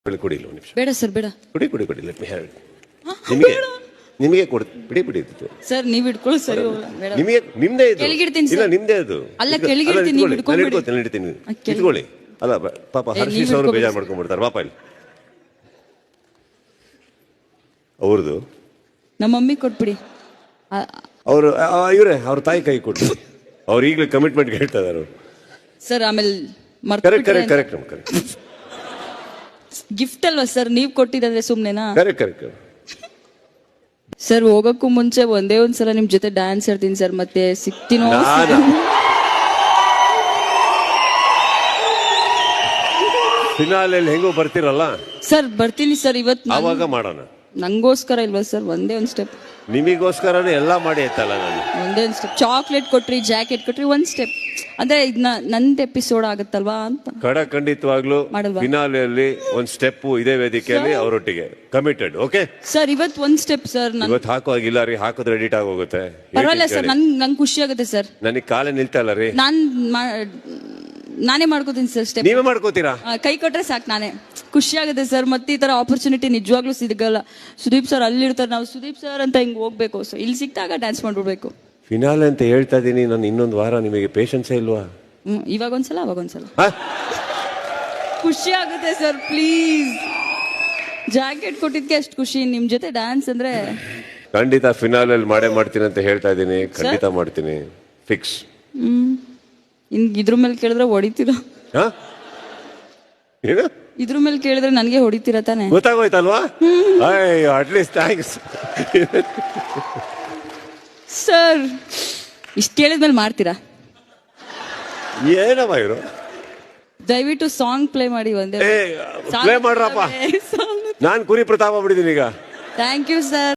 ಕುಡಿ ಒಂದು ನಿಮಿಷ. ಬೇಡ ಸರ್ ಬೇಡ. ಕುಡಿ ಲೆಟ್ ಮಿ ಹ್ಯಾವ್ ನಿಮಗೆ ನಿಮಗೆ ಬಿಡಿ ಇದು ಸರ್ ನೀವ್ ಇಟ್ಕೊಳ್ಳಿ ಸರ್. ಬೇಡ ನಿಮಗೆ ನಿಮ್ದೇ ಇದು. ಕೆಳಗಿಡ್ತೀನಿ ಇಲ್ಲ ಸರ್. ನಿಮ್ದೇ ಅದು. ಅಲ್ಲ ಕೆಳಗಿಡ್ತೀನಿ ನೀವು ನಾನು ಇಡ್ತೀನಿ ಇಟ್ಕೊಳ್ಳಿ. ಅಲ್ಲ ಪಾಪ ಹರ್ಷಿಸ್ ಅವರು ಬೇಜಾರು ಮಾಡ್ಕೊಂಡ್ಬಿಡ್ತಾರೆ. ಪಾಪ ಇಲ್ಲಿ ಅವ್ರದ್ದು ನಮ್ಮ ಮಮ್ಮಿ ಕೊಟ್ಬಿಡಿ. ಅವರು ಇವರೇ ಅವ್ರ ತಾಯಿ ಕೈ ಕೊಟ್ಟು ಅವ್ರು ಈಗಲೇ ಕಮಿಟ್ಮೆಂಟ್ ಹೇಳ್ತಾ ಇದಾರೆ ಸರ್. ಆಮೇಲೆ correct correct correct correct gift ಅಲ್ವಾ ಸರ್ ನೀವ್ ಕೊಟ್ಟಿದ್ರೆ ಸುಮ್ನೆನಾ? ಕರೆಕ್ಟ್ ಕರೆಕ್ಟ್ ಸರ್ ಹೋಗಕ್ಕೂ ಮುಂಚೆ ಒಂದೇ ಒಂದ್ಸಲ ನಿಮ್ ಜೊತೆ ಡ್ಯಾನ್ಸ್ ಆಡ್ತೀನಿ ಸರ್. ಮತ್ತೆ ಸಿಗ್ತೀನೋ ಫಿನಾಲೆಯಲ್ಲಿ ಹೆಂಗೋ ಬರ್ತಿರಲ್ಲ ಸರ್. ಬರ್ತೀನಿ ಸರ್ ಇವತ್ತು. ಆವಾಗ ಮಾಡೋಣ. ನಂಗೋಸ್ಕರ ಇಲ್ವಾ ಸರ್? ಒಂದೇ ಒಂದ್ ಸ್ಟೆಪ್. ನಿಮಗೋಸ್ಕರನೇ ಎಲ್ಲ ಮಾಡಿ ಆಯ್ತಲ್ಲ. ನಾನು ಒಂದೇ ಒಂದ್ ಸ್ಟೆಪ್. ಚಾಕ್ಲೇಟ್ ಕೊಟ್ರಿ, ಜಾಕೆಟ್ ಕೊಟ್ರಿ, ಒಂದ್ ಸ್ಟೆಪ್ ಅಂದ್ರೆ ಇದನ್ನ ನಂದ್ ಎಪಿಸೋಡ್ ಆಗತ್ತಲ್ವಾ ಅಂತ. ಖಂಡಿತವಾಗ್ಲೂ ಮಾಡಲ್ವಾ? ಫಿನಾಲೆಯಲ್ಲಿ ಒಂದ್ ಸ್ಟೆಪ್ ಇದೇ ವೇದಿಕೆಯಲ್ಲಿ ಅವರೊಟ್ಟಿಗೆ ಕಮಿಟೆಡ್. ಓಕೆ ಸರ್ ಇವತ್ತು ಒಂದ್ ಸ್ಟೆಪ್ ಸರ್. ಇವತ್ತು ಹಾಕುವಾಗಿಲ್ಲ ರೀ, ಹಾಕಿದ್ರೆ ಎಡಿಟ್ ಆಗೋಗುತ್ತೆ. ಪರವಾಗಿಲ್ಲ ಸರ್, ನಂಗೆ ಖುಷಿ ಆಗುತ್ತೆ ಸರ್. ನನಗೆ ಕಾಲೇ ನಿಲ್ತಾ ಇಲ್ಲ ರೀ. ನಾನೇ ಮಾಡ್ಕೋತೀನಿ ಸರ್ ಸ್ಟೆಪ್. ನೀವೇ ಮಾಡ್ಕೋತೀರಾ? ಕೈ ಕೊಟ್ರೆ ಸಾಕು, ನಾನೇ. ಖುಷಿ ಆಗುತ್ತೆ ಸರ್. ಮತ್ತೆ ಈ ತರ ಆಪರ್ಚುನಿಟಿ ನಿಜವಾಗ್ಲೂ ಸಿಗಲ್ಲ. ಸುದೀಪ್ ಸರ್ ಅಲ್ಲಿರ್ತಾರೆ, ನಾವು ಸುದೀಪ್ ಸರ್ ಅಂತ ಹಿಂಗ್ ಹೋಗ್ಬೇಕು. ಸೊ ಇಲ್ಲಿ ಸಿಕ್ತಾಗ ಡ್ಯಾನ್ಸ್ ಮಾಡ್ಬಿಡ್ಬೇಕು. ಫಿನಾಲೆ ಅಂತ ಹೇಳ್ತಾ ಇದೀನಿ ನಾನು. ಇನ್ನೊಂದು ವಾರ ನಿಮಗೆ ಪೇಷನ್ಸೇ ಇಲ್ವಾ? ಇವಾಗ ಒಂದ್ಸಲ ಅವಾಗ ಒಂದ್ಸಲ ಖುಷಿ ಆಗುತ್ತೆ ಸರ್. ಪ್ಲೀಸ್ ಜಾಕೆಟ್ ಕೊಟ್ಟಿದ್ಕೆ ಅಷ್ಟು ಖುಷಿ. ನಿಮ್ ಜೊತೆ ಡ್ಯಾನ್ಸ್ ಅಂದ್ರೆ ಖಂಡಿತ ಫಿನಾಲೆಯಲ್ಲಿ ಮಾಡೇ ಮಾಡ್ತೀನಿ ಅಂತ ಹೇಳ್ತಾ ಇದ್ದೀನಿ. ಖಂಡಿತ ಮಾಡ್ತೀನಿ, ಫಿಕ್ಸ್. ಇದ್ರ ಮೇಲೆ ಕೇಳಿದ್ರೆ ಹೊಡಿತೀರಾ? ಏನು ಇದ್ರ ಮೇಲೆ ಕೇಳಿದ್ರೆ ನನಗೆ ಹೊಡಿತೀರಾ ತಾನೆ? ಗೊತ್ತಾಗೋಯ್ತಲ್ವಾ? ಅಯ್ಯೋ ಅಟ್ಲೀಸ್ಟ್ ಥ್ಯಾಂಕ್ಸ್ ಸರ್. ಇಷ್ಟು ಕೇಳಿದ್ಮೇಲೆ ಮಾಡ್ತೀರಾ? ಏನಮ್ಮ ಇವರು? ದಯವಿಟ್ಟು ಸಾಂಗ್ ಪ್ಲೇ ಮಾಡಿ. ಒಂದೇ ಪ್ಲೇ ಮಾಡ್ರಪ್ಪ. ನಾನು ಕುರಿ ಪ್ರತಾಪ ಬಿಡಿದೀನಿ ಈಗ. Thank you sir.